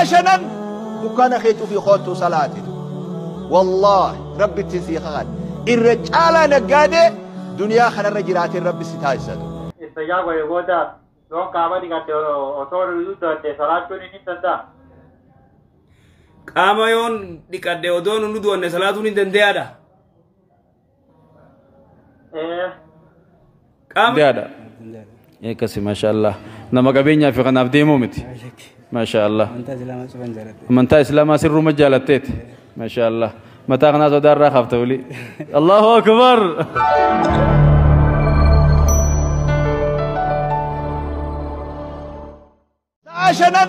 عشنا دكان خيتو في خوتو صلاتي والله ربي تنسيخان الرجال نقاده دنيا خنا رجلات الرب ستايسد استجاب يقودا لو قامة ديكاتي أصور يودا صلاة كوني نتندا قام يون ديكاتي ودون ندو أن صلاة نتنديادا قام ديادا كسي ما شاء الله نما قبينيا في قناف ديمو متي ما شاء الله من تا إسلام سر مجالتت ما شاء الله متى قناة ودار راخف تولي الله أكبر عشنا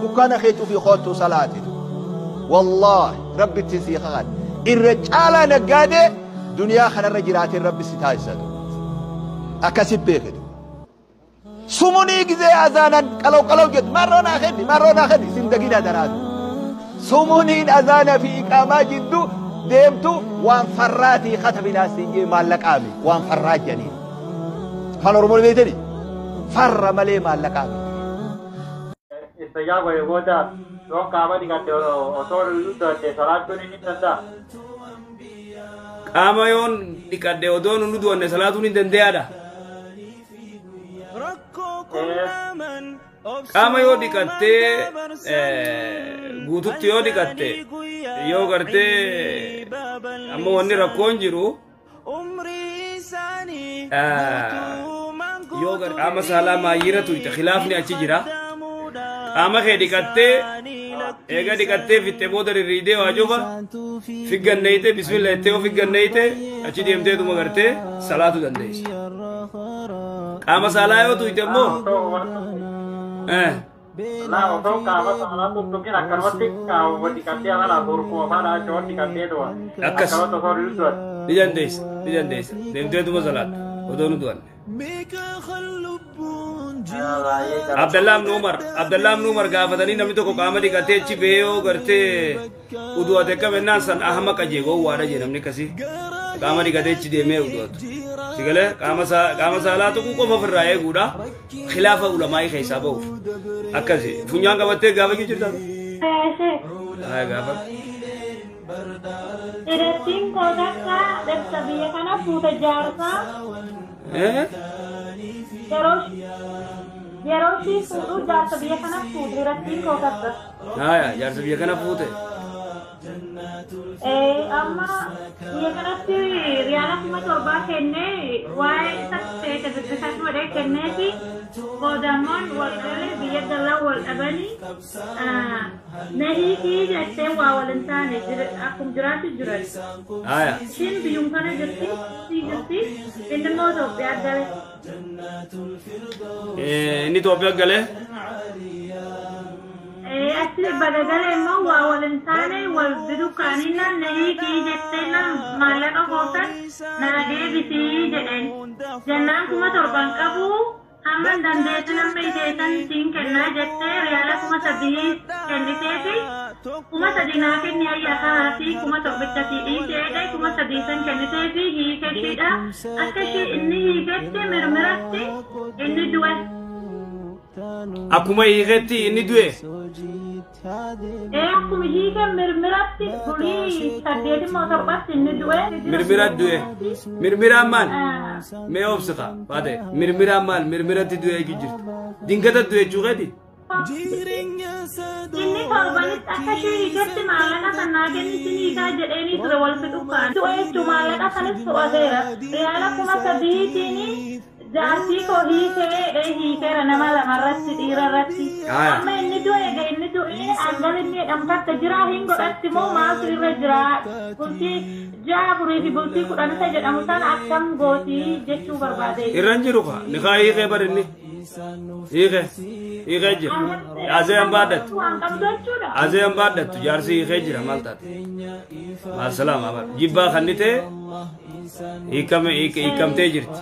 دكان خيتو في خوتو صلاتي والله ربي تنسيخان الرجال نقاده دنيا خنا رجلات الرب ستايسد أكسب بيخدو سموني جزء أذانا قلو جد مرة خدي سندقينا درادو سموني أذانا في إقامة جدو ديمتو وان فراتي خطب ناسي مالك آمي وان فرات جنين فانو رمول بيتني فر ملي مالك آمي استجاب يقودا لو قامة ديكاتي أصور يودا صلاة كوني نتندا قام يون ديكاتي ودون ندو أن صلاة نتنديادا قام يو ديكاتي guututti yoo dhiqatte yoo gartee amma wanni rakkoon jiru yoo gartee qaama saalaa maayyiratu ita khilaafni achi jira qaama kee dhiqattee eega dhiqattee fitte booda rirriidee waa cufa figganneeyte bismillah jettee yoo figganneeyte achi deemteetuma gartee salaatu dandeessa qaama saalaa yoo tuyte immoo لا أصور قامة صلاة تمكن أكرمتك وديكاتي أنا أصوركم أنا أشوف ديكاتي دوا أكس أصور يودا ديجانديس ديمتيتuma salaat odoo nu du'an Abdallah ibn Umar gaafatanii namni tokko qaama dhiqatee achi bahee yoo gartee udu'ate qabennaan san ahama qajeegoo waadha jee namni akkasii qaama dhiqatee achi deemee udu'atu sigalee qaama saalaa tokko qofa ofirraa eeguudha khilaafa ulamaa'ii keessaa ba'uuf akkasi funyaan qabattee gaafa jirta gaafa Iratiin koodakka dabsa biyya kana fuuta jaarsaa yeroo ishii fuudhu jaarsa biyya kana fuute iratiin koodakka jaarsa biyya kana fuute amma biyya kanatti riyaala 7,000 kennee waa'ee isa ta'e bibbisatti godhee kenneefi boodamoon walgalee biyya galaa wal dhabanii nahiikii jettee waa wal hin taane akkuma jiraatu jiran ishiin biyyuma kana jirti inni immoo Itoophiyaa gale inni Itoophiyaa galee Actually, badagale mo wawalan taane wal bidu kanina nahi ki jette na malaka hotan na debisi jeden jannan kuma torban qabu hamman dandeetu namma ideetan siin kenna jette riyaala kuma sadii kenniteeti kuma sadii naa kenni ayyaakaati kuma torbichati dhiiteedhe kuma sadii san kenniteefi hiikettiidha akka ishii inni hiiketti mirmiratti inni du'e akkuma hiiketti inni du'e akkuma hiike mirmiratti bulii saddeeti moo torbatti inni du'e mirmirat du'e mirmiraan maal mee obsita baate mirmiraan maal mirmiratti du'e jirtu dinkata du'e chuqedi inni torbanitti akka ishee hiiketti maallaqa sannaa kennisin hiikaa jedheenii ture wal fixukaan du'e jechuu maallaqa sanis to'ateera riyaala kuma sadiitiini jaartii koo hiikeera nama lamarratti dhiirarratti amma inni du'e angal inni jedhamtu akka jiraa hin godhatti moo maaltu irra jira bultii jaaburii fi bultii 10 jedhamu san akkam gootii jechuu barbaade irran jiru ka nikaa hiikee barinni hiikee jira azee an baaddattu jaarsi hiikee jira maal taate maasalaam abar jibbaa kannitee hiikamtee jirti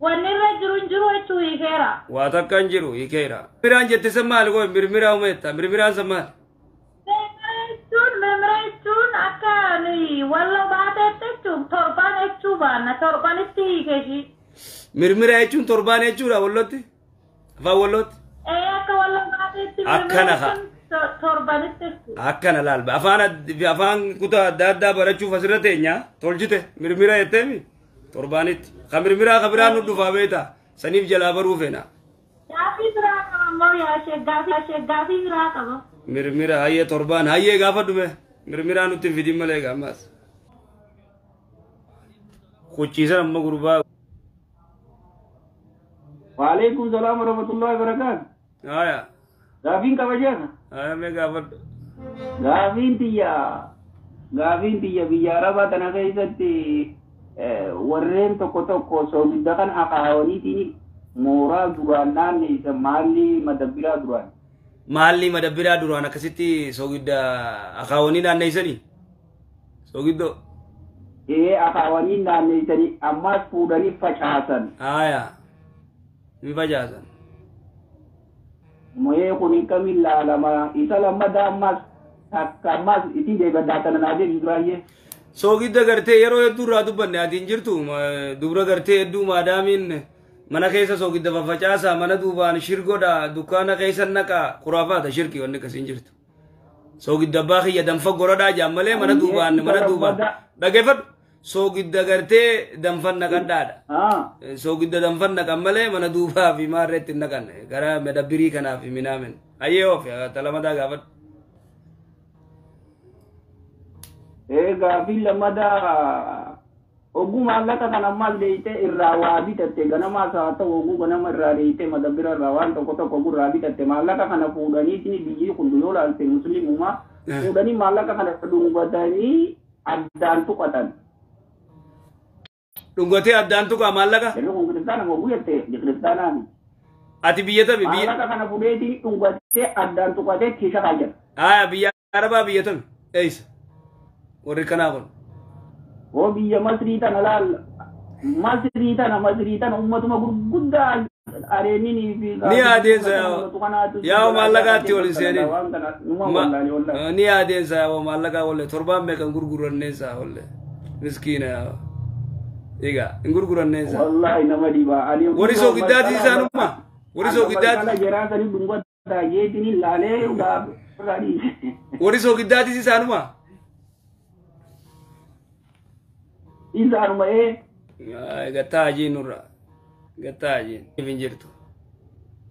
wanirra jiru jechuu hiikeera waa takkan jiru hiikeera mirmiraan jette san maal goe mirmiraa umeetta mirmiraan san maal mirmira jechuun akka walla baateette jechuun torbaan jechuu baanna torbanitti hiikeeshii mirmira jechuun torbaan jechuudha wallotti afaan wallotti akka walla baateetti akkana ka akkana laal afaan kutaa adda addaa barachuuf asirra teenya tolchite mirmira jetteemi torbaanitti ka mirmiraa ka biraan nu dhufaa beeta saniif jalaa baruu feena gaafii biraa qaba ammoo gaafii biraa qaba mirmira hayyee torbaan hayyee gaafa dhume mirmiraa nutti fidin malee gaammaas kuchiisan amma gurbaa وعليكم السلام ورحمة الله وبركاته. آية. غافين كبجانا. آية مي غافد. غافين تيا بيا ربا تناغيزتي ورين توكو توكو سومي دخن حقاوني تيني مورا دورانان نيسا مالي مدبرا دوران. مالي مدبرا دوران كسيتي سوغيد أخاوني نان نيساني. سوغيدو. إيه أخاوني نان نيساني أماس فوداني فشاسن. آية. Mifajasan. Moye kuni kamilla lama isala madamas akamas iti deba datan nade Israel. So gidda garte yero yeddu radu banne adin jirtu dubra garte yeddu madamin mana keessa so gidda fafacasa mana duban shirgoda dukana keessa naka khurafata shirki wanne kasin jirtu. So gidda baaqi yadan fagorada jammale mana duban dagefad so gidda garte danfan nakandada so gidda danfan nakamale mana duba fi marret nakan gara medabbiri kana fi minamen ayo fi talamada gafat gaafii lamada oguma allaka kana mal deite irraa waa bitatte ganama saa ta'u oguu ganama irraa deite madabbira irraa waan tokko tokko gurraa bitatte maallaka kana fuudhaniitini biyyi kun yoo laalte muslimuma fuudhanii maallaka kana dhungatanii addaan tuqatan Dungote addaan tuqa maallaka? Yeroo kun kiristaana moo guyyate kiristaanaani. Ati biyyatami biyya. Maallaka kana fuudheeti dhungatee addaan tuqatee kiisha kaayyan. Biyya Arabaa biyyatami. Eessa? Warri kanaa kun. Oo biyya Masrii tana laal. Masrii tana ummatuma gurguddaa areeninii fi. Ni adeemsa yaa maallaqaatti wal seenin. Ni adeemsa yaa maallaqaa walle torbaan meeqan gurguranneessa walle. Miskiina yaa. Ega ingurgurannesa wallahi nama diba ali wariso gidati sanuma wariso gidati kala jera sani dungwa da yedini lale uga gadi wariso gidati sanuma izaruma gataji nurra gataji vinjirtu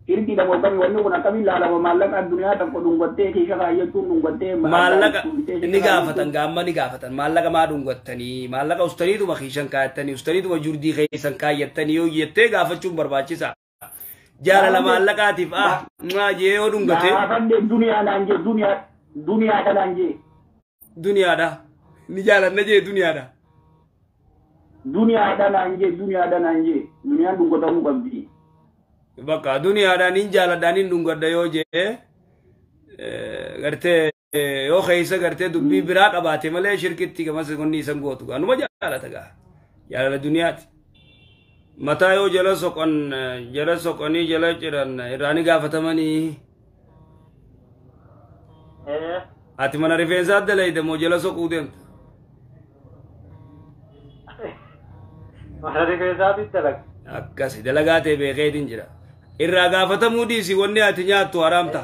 irti da motami wannu kuna kabila la malaka dunya ta ko dungwatte ki shaka yatu dungwatte malaka ni gafatan malaka ma dungwattani malaka ustani tu makhishan kaatani ustani tu jurdi khaysan kaayatani yo yette gafachun barbachisa jala la malakatif ma je o dungate dunya nanje dunya da nanje dunya da ni jala naje dunya da nanje dunya dungota mu gabbi Baka dunia ada ninja la danin dungada yoje garte yo khaisa garte dubbi biraq abate male shirkiti ka mas gonni sangotu anu majala taga ya la duniyat mata yo jala sokoni jala ciran irani gafatamani ati mana rifenza dalay de mo jala sokudem mana rifenza bitalak akkasi dalagate be khaydin jira irra gafatamu disi wonni ati nyaatu haramta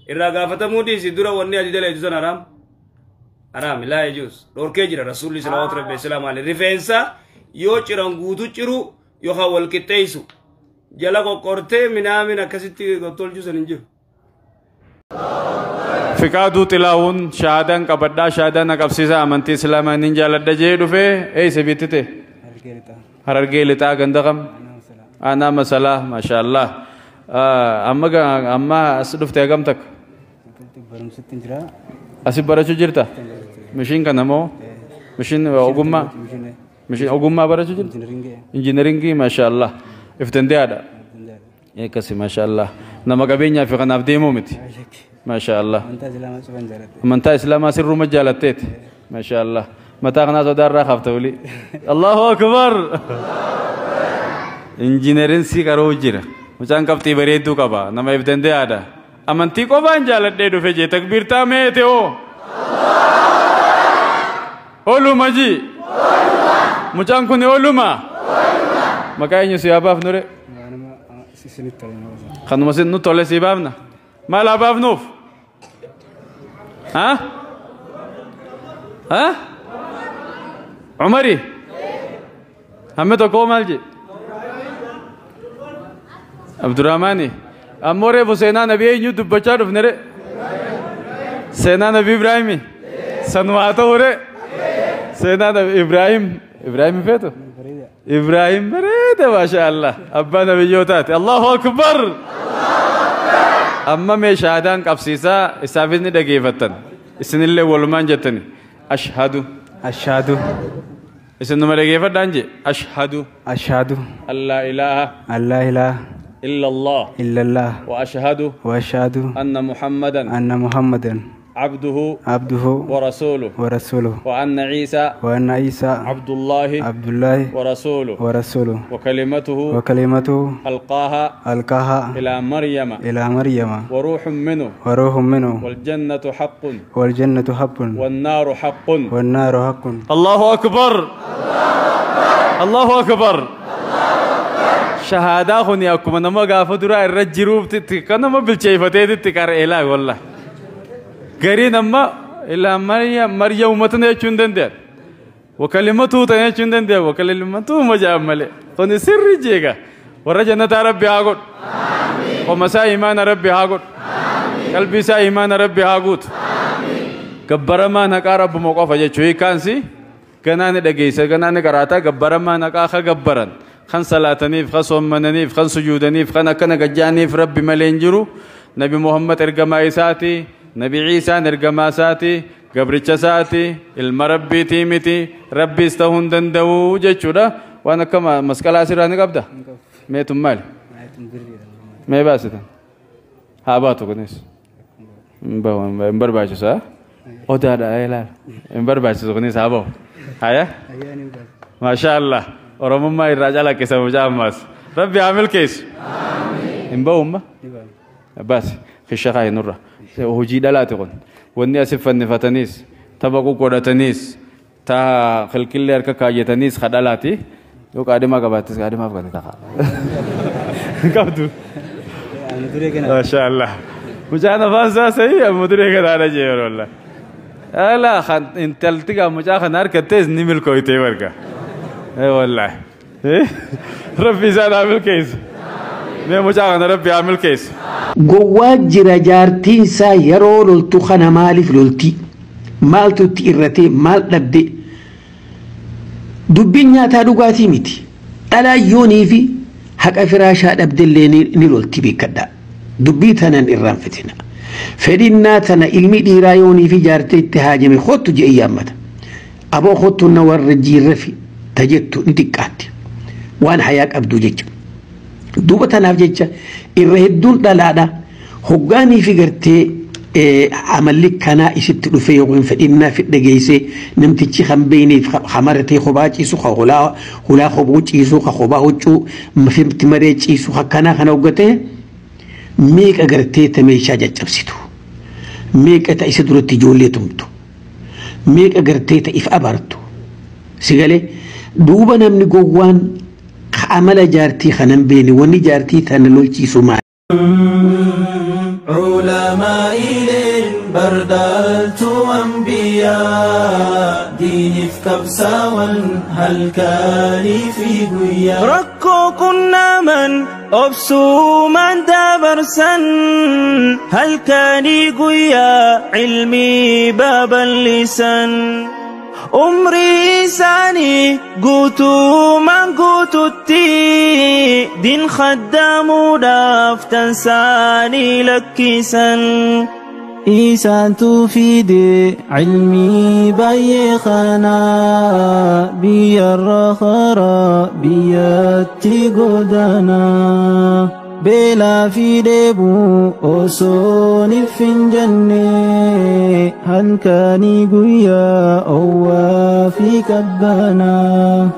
irra gafatamu disi dura wonni ati dalay dusan haram la yajuz dorke jira rasulullah sallallahu alaihi wasallam ali rifensa yo ciran guutu ciru yo hawal kitaisu jala ko korte minamina kasiti gotolju saninju fikadu tilawun shahadan kabadda shahadan qabsisa amanti islama ninjala daje dufe ey sebitite hararge lita gandaqam ana masala mashallah amma asdufte gamtak asib barachu jirta mishin kanamo mishin ogumma barachu jirta engineering mashallah iftende ada ekasi mashallah nama gabenya fi qanaf demo miti mashallah manta islama sirru majalatet mashallah mata qana sadar khaftuli Allahu akbar engineering si karo jira muchan kapti bareedu kaba nama iftende ada amanti ko banjaladde du feje takbir ta mete o olu maji muchan kuni oluma makanya siapa nure khanu masin nu tole sibabna ما لا باب نوف ها ها عمري همتو كو مالجي عبد الرحمن أموري بسينا نبي ينيو دبچا دفنره سينا نبي إبراهيمي سنواتو ره سينا نبي إبراهيم فيتو إبراهيم بريدة ما شاء الله أبا نبي يوتات الله أكبر أما مي شهادان قبسيسا إسافيني دقيفتن إسن اللي ولمان جتني أشهد إسن نمر دقيفت دانجي أشهد أن لا إله إلا الله وأشهد أن محمدا عبده ورسوله وأن عيسى عبد الله ورسوله وكلمته ألقاها إلى مريم وروح منه والجنة حق والنار حق الله أكبر شهادة خني أكو من ما قافة درا الرجروب تكنا ما بالشيفتة تكار إله والله غيري نما إلا مريم متنا يشوندن ده وكلمته تنا يشوندن ده وكلمته مجاملة خني سر جيجا ورجنا ربي هاقول ومسا إيمان ربي هاقول قلبي سا إيمان ربي هاقول كبر ما نكار رب موقف جشوي كانسي كنا ندقيس كنا نكراتا كبر ما نكاخ كبرن خن صلاتنيف خن صومننيف خن سجودنيف خن كنا جانيف ربي ملينجرو نبي محمد ارجما إساتي نبي عيسى ارجما ساتي قبرتش ساتي المربي تيمتي ربي استهون دندو جشورا وانا كما مسكلا سيراني قبدا ميتم مال ما باسدا هاباتو كنيس مبرباش سا او دا لا مبرباش كنيس هابو هيا ما شاء الله ورمما الرجال كيسا مجامس ربي عامل كيس امبا بس في شقاي نورا هجي دلاتكم وني اسف النفتنيس تبقوا قدتنيس تا خلق اللي اركا كايتنيس خدلاتي لو قادما قباتس قادما فكني تخا كابدو ما شاء الله مجانا فاسا سي مدري كذا رجي والله لا خن انت التقى مجا خنار كتيز نيمل كويتي وركا اي والله ربي زاد عامل كيس ما مجانا ربي عامل كيس قوات جرا جارتين سا يرو لولتو خنا مالف لولتي مالتو تيرتي مال دبدي دبين تا دوغاتي ميتي الا يوني في حق فراشا دبدلي ني لولتي بكدا دبيتنا نيران فتنا فدينا تنا علمي ديرايوني في جارتي تهاجمي خوتو جي ايامتا ابو خوتو نور رفي تجتو ندقات وان حياك ابدو جج دوبتنا جج الرهدون دلادا هوغاني في غرتي عمل كنا يشت دفي يوم فدينا في دغيسي نمتي خم بيني خمرتي خباچي سو خلا خبوچي سو خباوچو مفهمت مريچي سو كنا خنوغته ميك أغرتي تميشا جبسيتو ميك أتا إسدرتي جولي تمتو ميك أغرتي تإف أبارتو سيغالي دوبا نمني قوان عمل جارتي خنم بيني وني جارتي تنلولتي سماعي علماء بردالت أنبياء ديني في كبسة والهلكالي في قويا ركو كنا من أبسو من دابرسن هلكالي قويا علمي باب اللسان عمري ساني قوتو من قوتو التي دين خدامو دافتن ساني لكيسن إيسان تفيدي علمي بايخانا بيا الرخرا بيا التقودانا بلا في ديبو أصوني فنجني هنكاني قويا أوا في كبانا